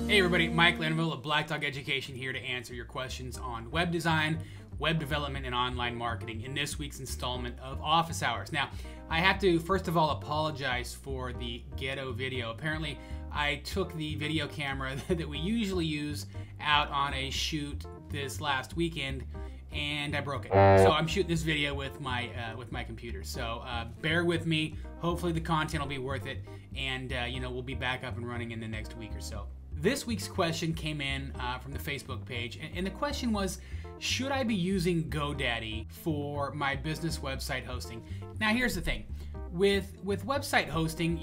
Hey everybody, Mike Lanville of Black Dog Education here to answer your questions on web design, web development, and online marketing in this week's installment of Office Hours. Now, I have to first of all apologize for the ghetto video. Apparently, I took the video camera that we usually use out on a shoot this last weekend, and I broke it. So I'm shooting this video with my computer. So bear with me. Hopefully the content will be worth it, and we'll be back up and running in the next week or so. This week's question came in from the Facebook page, and the question was, should I be using GoDaddy for my business website hosting? Now here's the thing. With website hosting,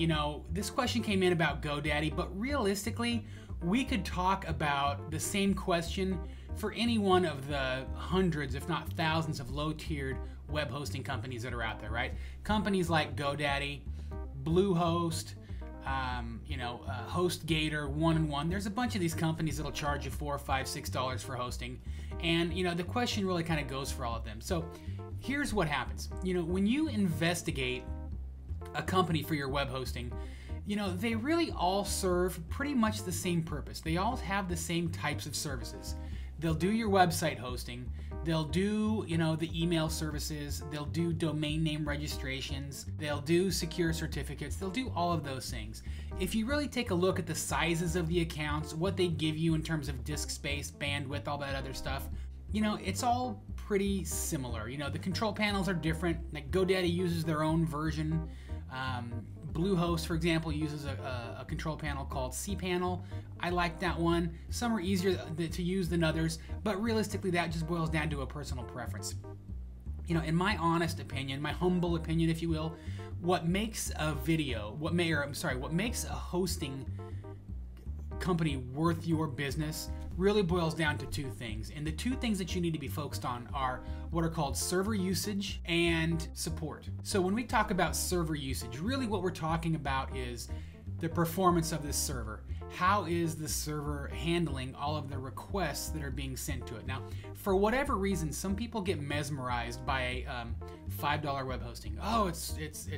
this question came in about GoDaddy, but realistically, we could talk about the same question for any one of the hundreds, if not thousands, of low-tiered web hosting companies that are out there, right? Companies like GoDaddy, Bluehost, HostGator, One-on-One. There's a bunch of these companies that'll charge you $4, $5, $6 for hosting, and the question really kind of goes for all of them. So here's what happens. When you investigate a company for your web hosting, they really all serve pretty much the same purpose. They all have the same types of services. They'll do your website hosting. They'll do, the email services. They'll do domain name registrations. They'll do secure certificates. They'll do all of those things. If you really take a look at the sizes of the accounts, what they give you in terms of disk space, bandwidth, all that other stuff, it's all pretty similar. The control panels are different. Like GoDaddy uses their own version. Bluehost, for example, uses a control panel called cPanel. I like that one. Some are easier to use than others, but realistically, that just boils down to a personal preference. In my honest opinion, my humble opinion, if you will, what makes a what makes a hosting company worth your business really boils down to two things. And the two things that you need to be focused on are what are called server usage and support. So when we talk about server usage, really what we're talking about is the performance of this server. How is the server handling all of the requests that are being sent to it? Now, for whatever reason, some people get mesmerized by a $5 web hosting. Oh, it's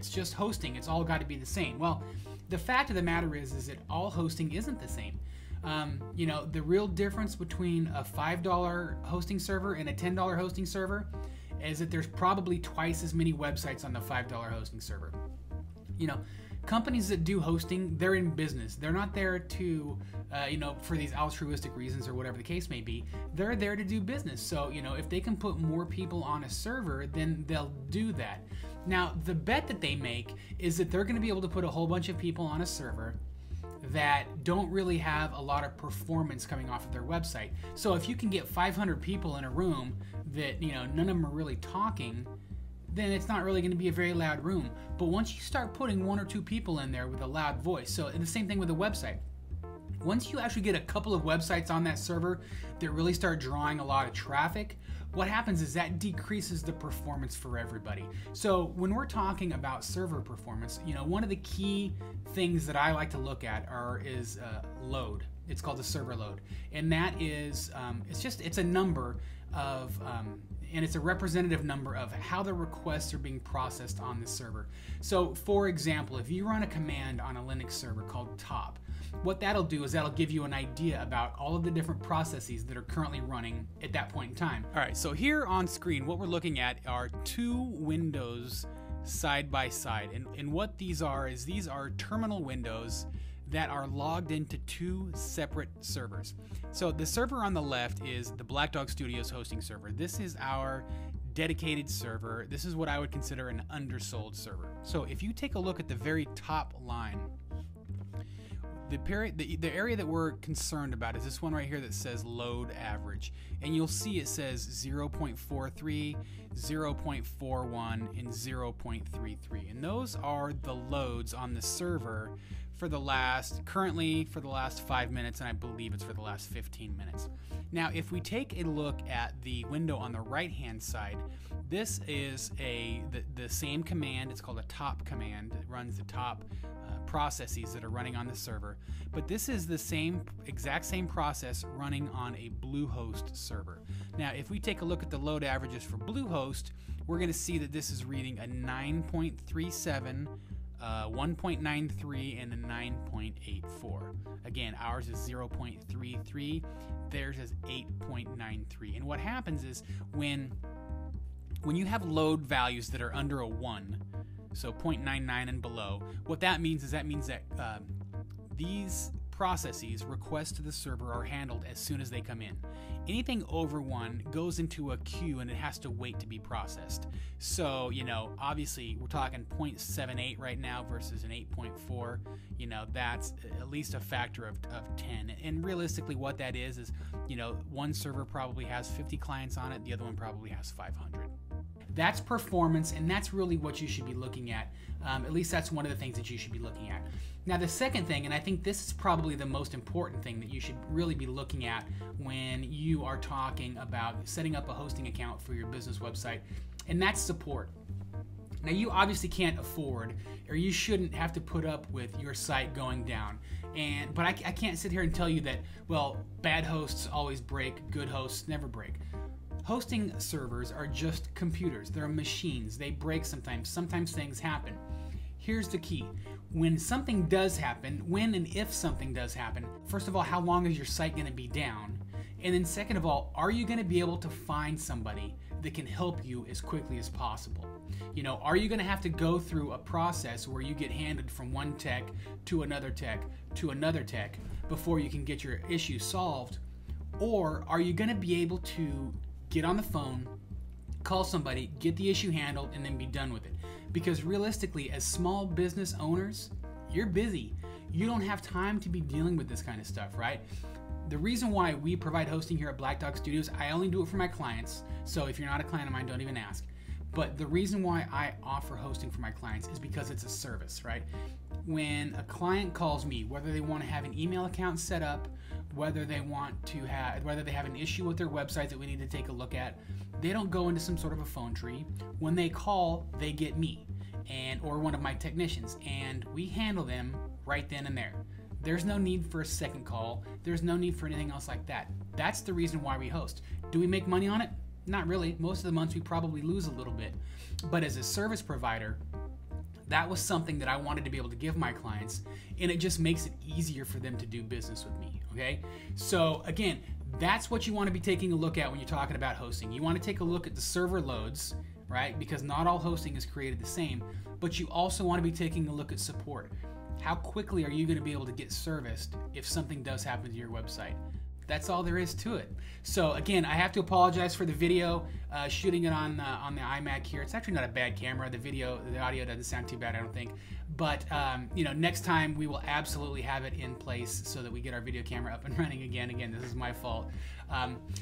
just hosting. It's all got to be the same. Well, the fact of the matter is that all hosting isn't the same. The real difference between a $5 hosting server and a $10 hosting server is that there's probably twice as many websites on the $5 hosting server. Companies that do hosting, they're in business. They're not there to, for these altruistic reasons or whatever the case may be. They're there to do business. So, if they can put more people on a server, then they'll do that. Now, the bet that they make is that they're going to be able to put a whole bunch of people on a server that don't really have a lot of performance coming off of their website. So if you can get 500 people in a room that, none of them are really talking, then it's not really going to be a very loud room. But once you start putting one or two people in there with a loud voice, so the same thing with a website. Once you actually get a couple of websites on that server that really start drawing a lot of traffic, what happens is that decreases the performance for everybody. So when we're talking about server performance, one of the key things that I like to look at is load. It's called the server load, and that is it's a number of and it's a representative number of how the requests are being processed on the server. So for example, if you run a command on a Linux server called top, what that'll do is that'll give you an idea about all of the different processes that are currently running at that point in time. All right, so here on screen, what we're looking at are two windows side by side. And what these are is these are terminal windows that are logged into two separate servers. So the server on the left is the Black Dog Studios hosting server. This is our dedicated server. This is what I would consider an undersold server. So if you take a look at the very top line, the area that we're concerned about is this one right here that says load average. And you'll see it says 0.43, 0.41, and 0.33. And those are the loads on the server currently for the last 5 minutes, and I believe it's for the last 15 minutes. Now, if we take a look at the window on the right-hand side, this is the same command. It's called a top command. It runs the top processes that are running on the server, but this is the exact same process running on a Bluehost server. Now, if we take a look at the load averages for Bluehost, we're going to see that this is reading a 9.37 1.93 and a 9.84. Again, ours is 0.33, theirs is 8.93. And what happens is when you have load values that are under a 1, so 0.99 and below, what that means is that these processes, requests to the server, are handled as soon as they come in. Anything over 1 goes into a queue and it has to wait to be processed. So, obviously we're talking 0.78 right now versus an 8.4. That's at least a factor of 10. And realistically what that is, one server probably has 50 clients on it, the other one probably has 500. That's performance, and that's really what you should be looking at. At least that's one of the things that you should be looking at. Now the second thing, and I think this is probably the most important thing that you should really be looking at when you are talking about setting up a hosting account for your business website, and that's support. Now you obviously can't afford, or you shouldn't have to put up with your site going down. But I can't sit here and tell you that, well, bad hosts always break, good hosts never break. Hosting servers are just computers. They're machines. They break sometimes. Sometimes things happen. Here's the key. When something does happen, when and if something does happen, first of all, how long is your site going to be down? And then second of all, are you going to be able to find somebody that can help you as quickly as possible? Are you going to have to go through a process where you get handed from one tech to another tech to another tech before you can get your issue solved? Or are you going to be able to get on the phone, call somebody, get the issue handled, and then be done with it? Because realistically, as small business owners, you're busy. You don't have time to be dealing with this kind of stuff, right? The reason why we provide hosting here at Black Dog Studios, I only do it for my clients, so if you're not a client of mine, don't even ask. But the reason why I offer hosting for my clients is because it's a service, right? When a client calls me, whether they want to have an email account set up, whether they have an issue with their website that we need to take a look at, they don't go into some sort of a phone tree. When they call, they get me or one of my technicians, and we handle them right then and there. There's no need for a second call. There's no need for anything else like that. That's the reason why we host. Do we make money on it? Not really. Most of the months we probably lose a little bit. But as a service provider, that was something that I wanted to be able to give my clients, and it just makes it easier for them to do business with me, okay? So again, that's what you want to be taking a look at when you're talking about hosting. You want to take a look at the server loads, right? Because not all hosting is created the same, but you also want to be taking a look at support. How quickly are you going to be able to get serviced if something does happen to your website? That's all there is to it. So again, I have to apologize for the video, shooting it on the iMac here. It's actually not a bad camera. The audio doesn't sound too bad, I don't think. But next time we will absolutely have it in place so that we get our video camera up and running again. Again, this is my fault.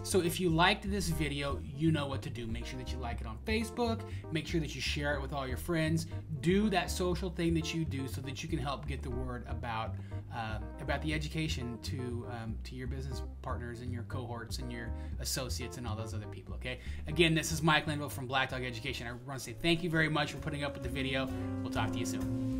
So if you liked this video, you know what to do. Make sure that you like it on Facebook. Make sure that you share it with all your friends. Do that social thing that you do so that you can help get the word about the education to your business partners and your cohorts and your associates and all those other people, okay? Again, this is Mike Linville from Black Dog Education. I want to say thank you very much for putting up with the video. We'll talk to you soon.